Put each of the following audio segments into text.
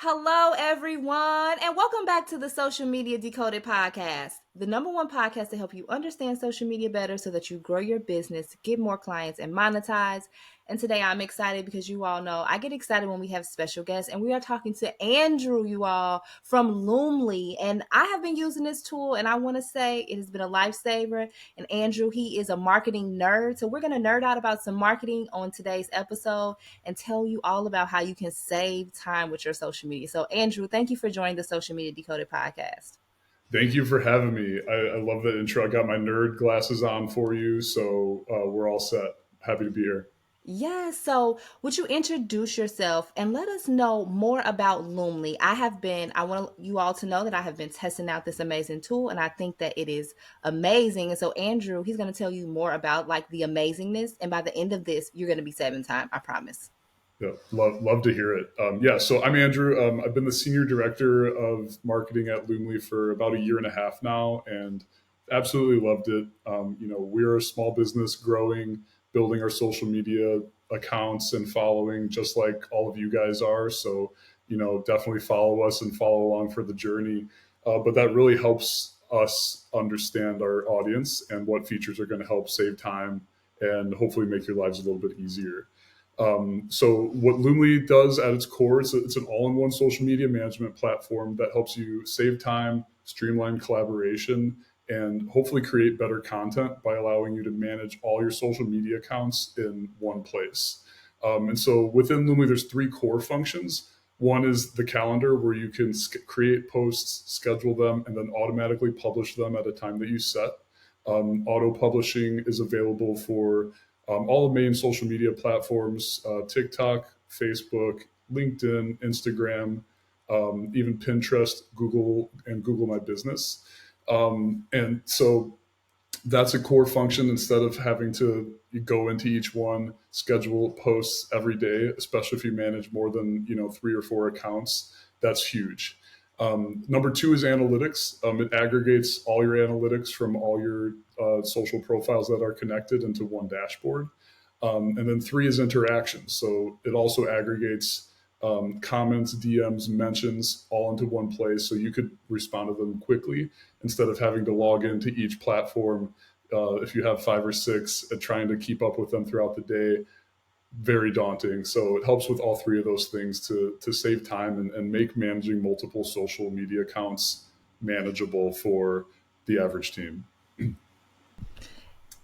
Hello, everyone, and welcome back to the Social Media Decoded podcast, the number one podcast to help you understand social media better so that you grow your business, get more clients, and monetize. And today I'm excited because you all know I get excited when we have special guests, and we are talking to Andrew, you all, from Loomly. And I have been using this tool, and I want to say it has been a lifesaver. And Andrew, he is a marketing nerd. So we're going to nerd out about some marketing on today's episode and tell you all about how you can save time with your social media. So, Andrew, thank you for joining the Social Media Decoded podcast. Thank you for having me. I love that intro. I got my nerd glasses on for you, so we're all set. Happy to be here. Yes. So, would you introduce yourself and let us know more about Loomly? I want you all to know that I have been testing out this amazing tool and I think that it is amazing. And so, Andrew, he's going to tell you more about like the amazingness. And by the end of this, you're going to be saving time. I promise. Yeah, love to hear it. So I'm Andrew. I've been the senior director of marketing at Loomly for about a year and a half now, and absolutely loved it. We're a small business growing, building our social media accounts and following, just like all of you guys are. So, definitely follow us and follow along for the journey. But that really helps us understand our audience and what features are going to help save time and hopefully make your lives a little bit easier. So what Loomly does at its core, it's an all-in-one social media management platform that helps you save time, streamline collaboration, and hopefully create better content by allowing you to manage all your social media accounts in one place. And so within Loomly, there's three core functions. One is the calendar, where you can create posts, schedule them, and then automatically publish them at a time that you set. Auto publishing is available for all the main social media platforms: TikTok, Facebook, LinkedIn, Instagram, even Pinterest, Google, and Google My Business. And so that's a core function. Instead of having to go into each one, schedule posts every day, especially if you manage more than 3 or 4 accounts. That's huge. Number two is analytics. It aggregates all your analytics from all your social profiles that are connected into one dashboard. And then three is interactions. So it also aggregates comments, DMs, mentions all into one place, so you could respond to them quickly instead of having to log into each platform. If you have 5 or 6, trying to keep up with them throughout the day, very daunting. So it helps with all three of those things to save time and make managing multiple social media accounts manageable for the average team.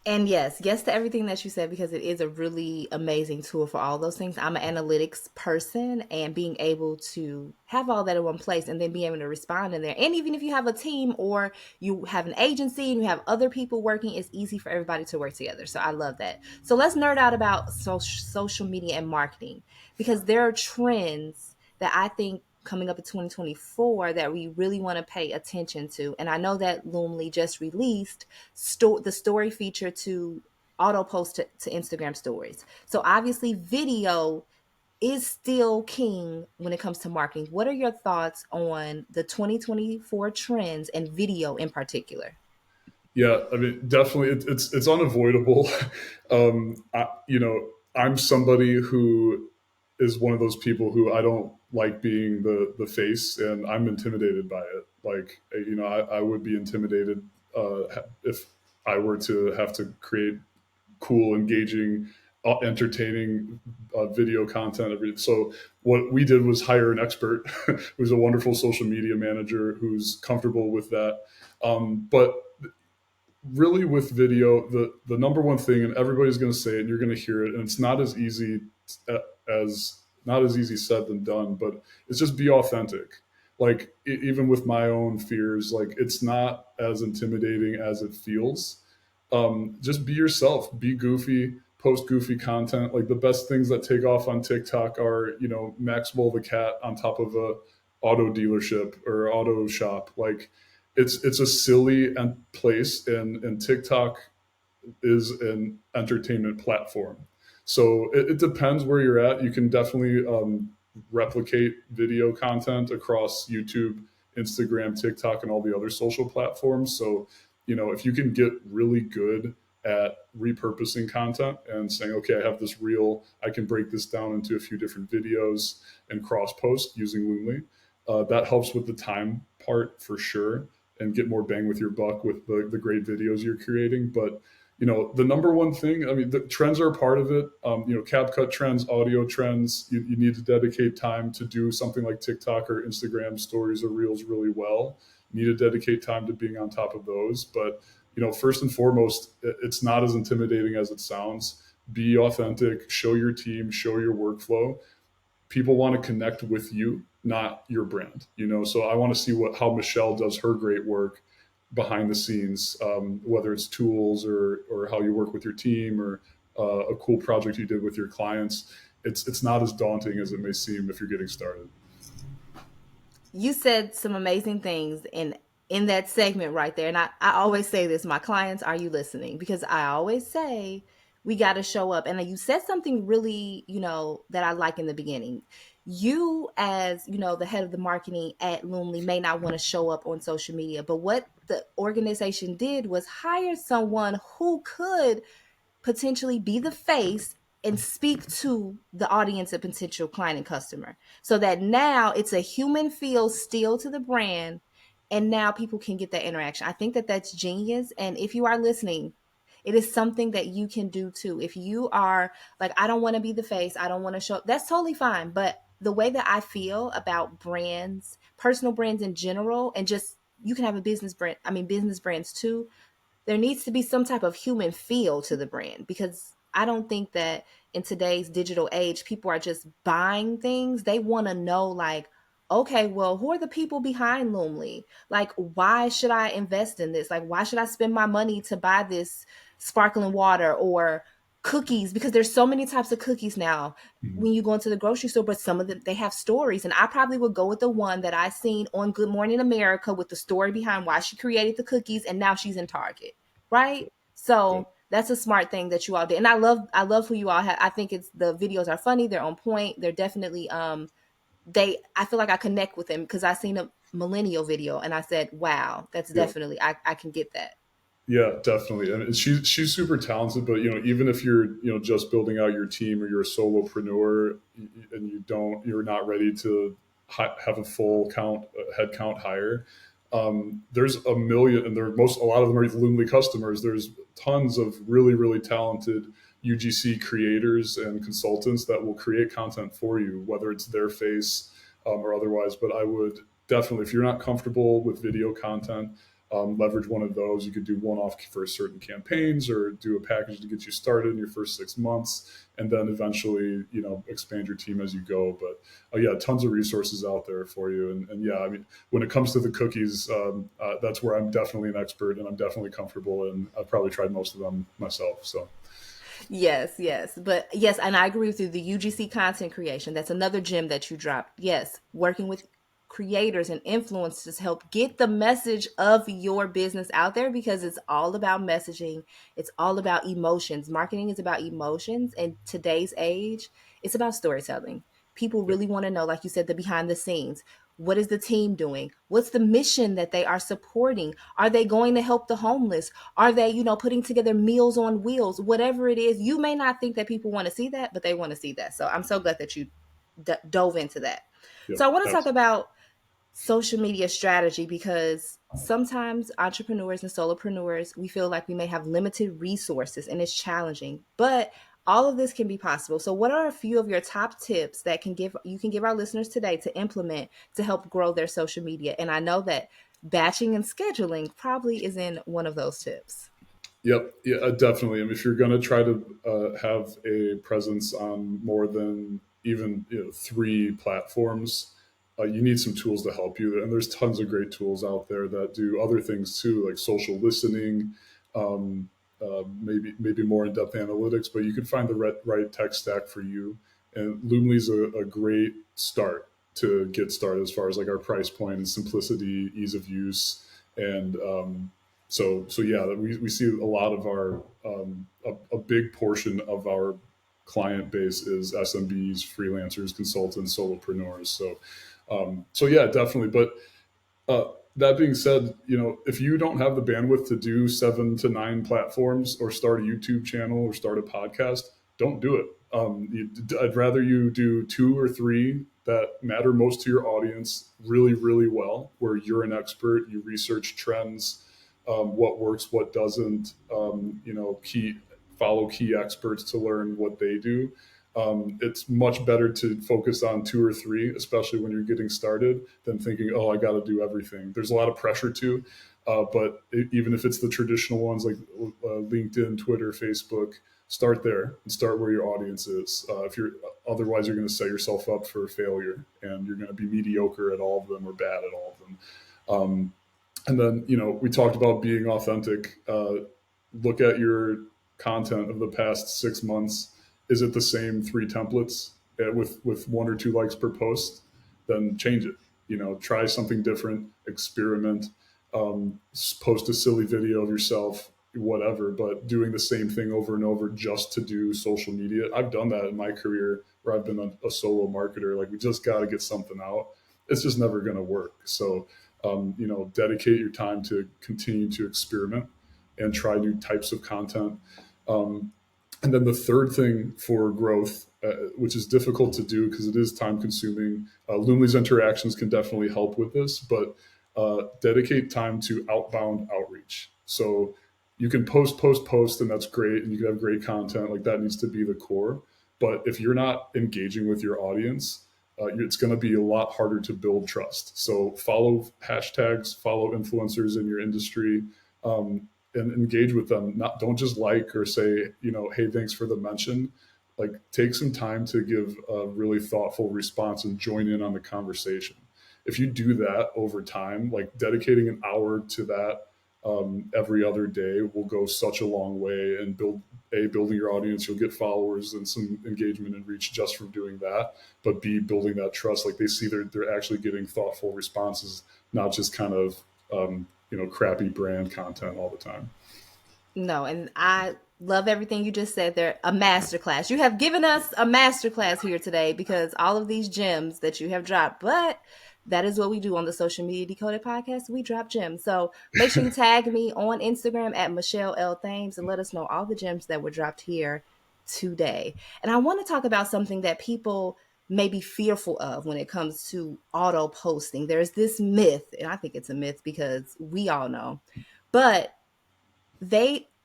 And yes to everything that you said, because it is a really amazing tool for all those things. I'm an analytics person, and being able to have all that in one place and then being able to respond in there. And even if you have a team or you have an agency and you have other people working, it's easy for everybody to work together. So I love that. So let's nerd out about social media and marketing, because there are trends that I think coming up in 2024 that we really want to pay attention to. And I know that Loomly just released the story feature to auto post to Instagram stories. So obviously video is still king when it comes to marketing. What are your thoughts on the 2024 trends and video in particular? Yeah, I mean, definitely, it's unavoidable. I'm somebody who is one of those people who I don't like being the face, and I'm intimidated by it. Like, I would be intimidated if I were to have to create cool, engaging, entertaining video content. So what we did was hire an expert who's a wonderful social media manager who's comfortable with that. But really with video, the number one thing, and everybody's going to say it and you're going to hear it, and it's not as easy as not as easy said than done, but it's just be authentic. Like even with my own fears, like it's not as intimidating as it feels. Just be yourself, be goofy, post goofy content. Like the best things that take off on TikTok are, Maxwell the cat on top of a auto dealership or auto shop. Like it's a silly place, and TikTok is an entertainment platform. So it depends where you're at. You can definitely replicate video content across YouTube, Instagram, TikTok, and all the other social platforms. So, if you can get really good at repurposing content and saying, okay, I have this reel, I can break this down into a few different videos and cross post using Loomly. That helps with the time part for sure, and get more bang with your buck with the great videos you're creating. But the number one thing, I mean, the trends are a part of it. CapCut trends, audio trends, you need to dedicate time to do something like TikTok or Instagram stories or reels really well. You need to dedicate time to being on top of those. But first and foremost, it's not as intimidating as it sounds. Be authentic, show your team, show your workflow. People want to connect with you, not your brand. So I want to see how Michelle does her great work behind the scenes, whether it's tools or how you work with your team, or a cool project you did with your clients. It's not as daunting as it may seem if you're getting started. You said some amazing things in that segment right there. And I always say this, my clients, are you listening? Because I always say we got to show up. And you said something really, that I like in the beginning. You, as the head of the marketing at Loomly, may not want to show up on social media, but what the organization did was hire someone who could potentially be the face and speak to the audience, a potential client and customer, so that now it's a human feel still to the brand, and now people can get that interaction. I think that that's genius. And if you are listening, it is something that you can do too. If you are like, I don't want to be the face, I don't want to show, that's totally fine. But the way that I feel about brands, personal brands in general, and just, you can have a business brand, I mean business brands too, there needs to be some type of human feel to the brand, because I don't think that in today's digital age, people are just buying things. They want to know, like, okay, well, who are the people behind Loomly? Like, why should I invest in this? Like, why should I spend my money to buy this sparkling water or cookies? Because there's so many types of cookies now Mhm. when you go into the grocery store, but some of them, they have stories. And I probably would go with the one that I seen on Good Morning America with the story behind why she created the cookies, and now she's in Target, right? Yeah. So that's a smart thing that you all did. And I love who you all have. I think it's, the videos are funny, they're on point, they're definitely I feel like I connect with them because I seen a millennial video and I said, wow, that's Yeah. definitely, I can get that. Yeah, definitely. And she's super talented, but even if you're, just building out your team, or you're a solopreneur, and you're not ready to have a full head count hire, there's a million, and a lot of them are Loomly customers. There's tons of really, really talented UGC creators and consultants that will create content for you, whether it's their face, or otherwise. But I would definitely, if you're not comfortable with video content, leverage one of those. You could do one off for certain campaigns, or do a package to get you started in your first 6 months, and then eventually, expand your team as you go. But yeah, tons of resources out there for you. And yeah, I mean, when it comes to the cookies, that's where I'm definitely an expert, and I'm definitely comfortable, and I've probably tried most of them myself. So Yes, yes. But yes, and I agree with you. The UGC content creation, that's another gem that you dropped. Yes, working with creators and influencers help get the message of your business out there, because it's all about messaging. It's all about emotions. Marketing is about emotions. And today's age, it's about storytelling. People yep, really want to know, like you said, the behind the scenes. What is the team doing? What's the mission that they are supporting? Are they going to help the homeless? Are they, putting together meals on wheels? Whatever it is, you may not think that people want to see that, but they want to see that. So I'm so glad that you dove into that. yep, So I want to talk absolutely. about social media strategy, because sometimes entrepreneurs and solopreneurs, we feel like we may have limited resources and it's challenging, but all of this can be possible. So what are a few of your top tips that you can give our listeners today to implement to help grow their social media? And I know that batching and scheduling probably is in one of those tips. Yep, yeah, definitely. I mean, if you're going to try to have a presence on more than even three platforms, you need some tools to help you. And there's tons of great tools out there that do other things too, like social listening, maybe more in depth analytics. But you can find the right tech stack for you. And Loomly's a great start to get started, as far as like our price point and simplicity, ease of use, and so yeah, we see a lot of our a big portion of our client base is SMBs, freelancers, consultants, solopreneurs. So yeah, definitely. But that being said, if you don't have the bandwidth to do 7 to 9 platforms or start a YouTube channel or start a podcast, don't do it. I'd rather you do 2 or 3 that matter most to your audience really, really well, where you're an expert, you research trends, what works, what doesn't, follow key experts to learn what they do. It's much better to focus on 2 or 3, especially when you're getting started, than thinking, oh, I got to do everything. There's a lot of pressure too. But even if it's the traditional ones like LinkedIn, Twitter, Facebook, start there and start where your audience is. If you're otherwise, you're going to set yourself up for failure, and you're going to be mediocre at all of them or bad at all of them. And then, we talked about being authentic. Look at your content of the past 6 months. Is it the same 3 templates with 1 or 2 likes per post? Then change it. Try something different, experiment, post a silly video of yourself, whatever, but doing the same thing over and over just to do social media. I've done that in my career where I've been a solo marketer. Like, we just got to get something out. It's just never going to work. So, dedicate your time to continue to experiment and try new types of content. Um, and then the third thing for growth, which is difficult to do because it is time consuming, Loomly's interactions can definitely help with this, but dedicate time to outbound outreach. So you can post, and that's great, and you can have great content. Like, that needs to be the core. But if you're not engaging with your audience, it's going to be a lot harder to build trust. So follow hashtags, follow influencers in your industry, and engage with them. Don't just like or say, hey, thanks for the mention. Like, take some time to give a really thoughtful response and join in on the conversation. If you do that over time, like dedicating an hour to that every other day, will go such a long way and building your audience. You'll get followers and some engagement and reach just from doing that. But B, building that trust. Like, they see they're actually getting thoughtful responses, not just kind of crappy brand content all the time. No, and I love everything you just said there. A masterclass. You have given us a masterclass here today, because all of these gems that you have dropped, but that is what we do on the Social Media Decoded podcast. We drop gems. So make sure you tag me on Instagram at Michelle L. Thames and let us know all the gems that were dropped here today. And I want to talk about something that people may be fearful of when it comes to auto posting. There's this myth, and I think it's a myth because we all know, but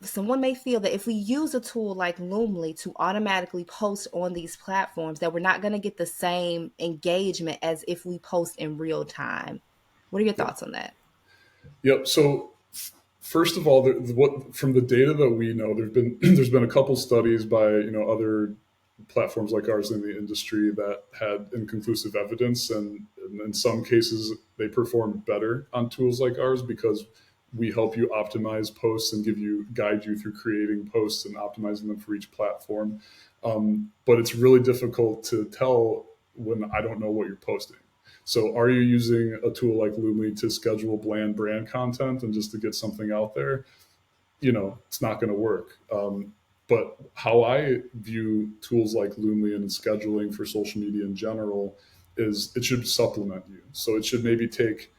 someone may feel that if we use a tool like Loomly to automatically post on these platforms, that we're not going to get the same engagement as if we post in real time. What are your Yep. thoughts on that? Yep. So first of all, what from the data that we know, there's been a couple studies by other platforms like ours in the industry that had inconclusive evidence, and in some cases they performed better on tools like ours because we help you optimize posts and guide you through creating posts and optimizing them for each platform. But it's really difficult to tell when I don't know what you're posting. So are you using a tool like Loomly to schedule bland brand content and just to get something out there? It's not going to work. But how I view tools like Loomly and scheduling for social media in general is it should supplement you. So it should maybe take,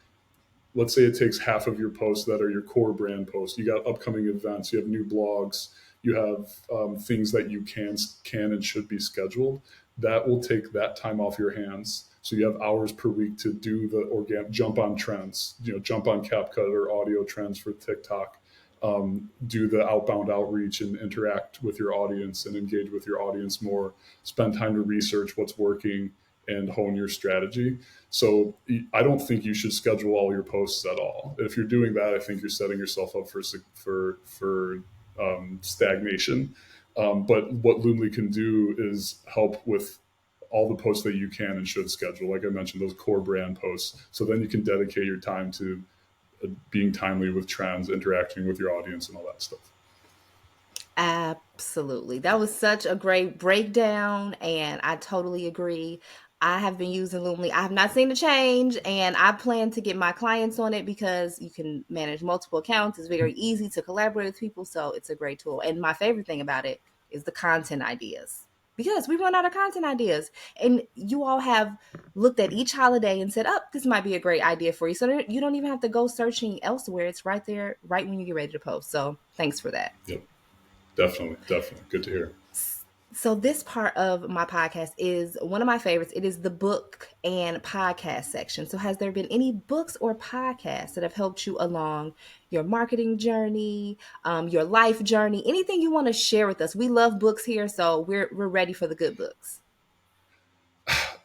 let's say it takes half of your posts that are your core brand posts. You got upcoming events, you have new blogs, you have things that you can and should be scheduled. That will take that time off your hands. So you have hours per week to do the organic jump on trends, jump on CapCut or audio trends for TikTok, do the outbound outreach and interact with your audience and engage with your audience more, spend time to research what's working and hone your strategy. So I don't think you should schedule all your posts at all. If you're doing that, I think you're setting yourself up for stagnation. But what Loomly can do is help with all the posts that you can and should schedule. Like I mentioned, those core brand posts. So then you can dedicate your time to being timely with trends, interacting with your audience, and all that stuff. Absolutely. That was such a great breakdown, and I totally agree. I have been using Loomly. I have not seen a change, and I plan to get my clients on it because you can manage multiple accounts. It's very easy to collaborate with people, so it's a great tool. And my favorite thing about it is the content ideas. because we run out of content ideas. And you all have looked at each holiday and said, oh, this might be a great idea for you. So you don't even have to go searching elsewhere. It's right there, right when you get ready to post. So thanks for that. Yep, definitely, definitely. Good to hear. So this part of my podcast is one of my favorites. It is the book and podcast section. So has there been any books or podcasts that have helped you along your marketing journey, your life journey, anything you want to share with us? We love books here, so we're ready for the good books.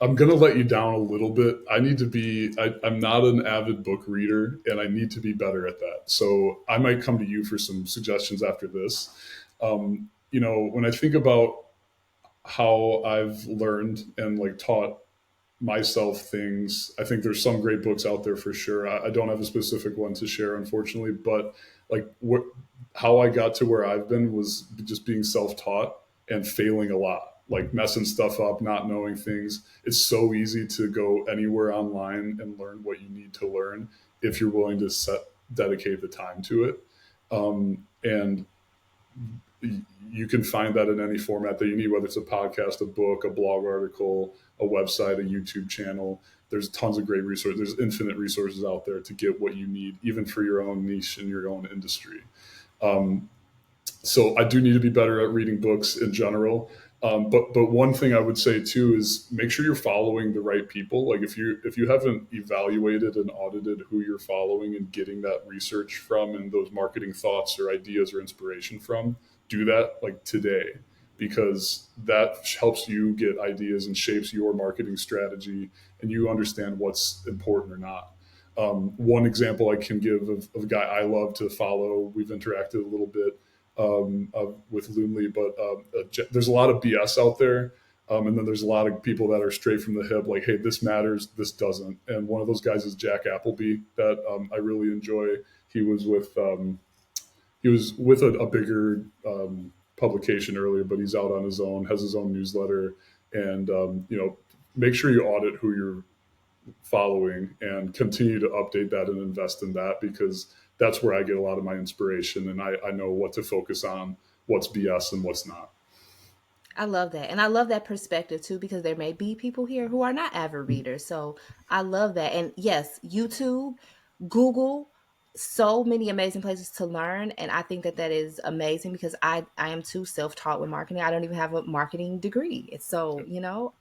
I'm gonna let you down a little bit. I need to be. I'm not an avid book reader, and I need to be better at that. So I might come to you for some suggestions after this. When I think about how I've learned and like taught myself things. I think there's some great books out there for sure. I don't have a specific one to share, unfortunately, but like how I got to where I've been was just being self-taught and failing a lot, like messing stuff up, not knowing things. It's so easy to go anywhere online and learn what you need to learn if you're willing to dedicate the time to it. And you can find that in any format that you need, whether it's a podcast, a book, a blog article, a website, a YouTube channel. There's tons of great resources. There's infinite resources out there to get what you need, even for your own niche and your own industry. Um, so I do need to be better at reading books in general. But one thing I would say too is make sure you're following the right people. Like if you haven't evaluated and audited who you're following and getting that research from and those marketing thoughts or ideas or inspiration from, do that like today, because that helps you get ideas and shapes your marketing strategy and you understand what's important or not. One example I can give of a guy I love to follow, we've interacted a little bit with Loomly, but there's a lot of BS out there. And then there's a lot of people that are straight from the hip, like, hey, this matters, this doesn't. And one of those guys is Jack Appleby that I really enjoy. He was with a bigger publication earlier, but he's out on his own, has his own newsletter, and make sure you audit who you're following and continue to update that and invest in that, because that's where I get a lot of my inspiration and I know what to focus on, what's BS and what's not. I love that. And I love that perspective too, because there may be people here who are not avid readers. So I love that. And yes, YouTube, Google, so many amazing places to learn. And I think that that is amazing because I am too self-taught with marketing. I don't even have a marketing degree. So,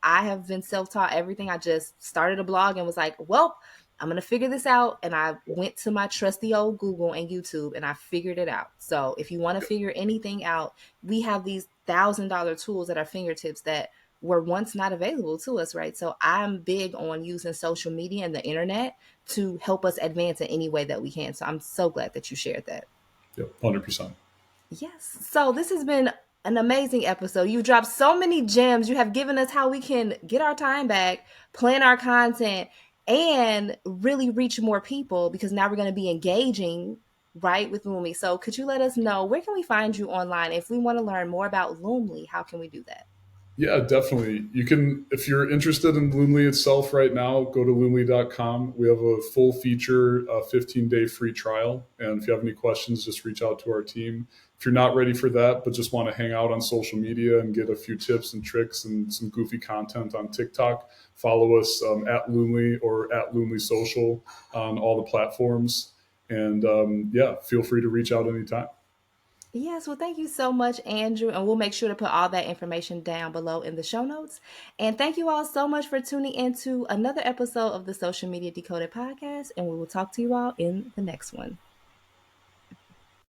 I have been self-taught everything. I just started a blog and was like, well, I'm going to figure this out. And I went to my trusty old Google and YouTube and I figured it out. So if you want to figure anything out, we have these $1,000 tools at our fingertips that were once not available to us, right? So I'm big on using social media and the internet to help us advance in any way that we can. So I'm so glad that you shared that. Yep, 100%. Yes. So this has been an amazing episode. You dropped so many gems. You have given us how we can get our time back, plan our content, and really reach more people, because now we're going to be engaging right with Loomly. So could you let us know, where can we find you online? If we want to learn more about Loomly, how can we do that? Yeah, definitely. You can, if you're interested in Loomly itself right now, go to loomly.com. We have a full feature, 15-day free trial. And if you have any questions, just reach out to our team. If you're not ready for that, but just want to hang out on social media and get a few tips and tricks and some goofy content on TikTok, follow us at Loomly or at Loomly Social on all the platforms. And yeah, feel free to reach out anytime. Yes, well, thank you so much, Andrew. And we'll make sure to put all that information down below in the show notes. And thank you all so much for tuning into another episode of the Social Media Decoded podcast. And we will talk to you all in the next one.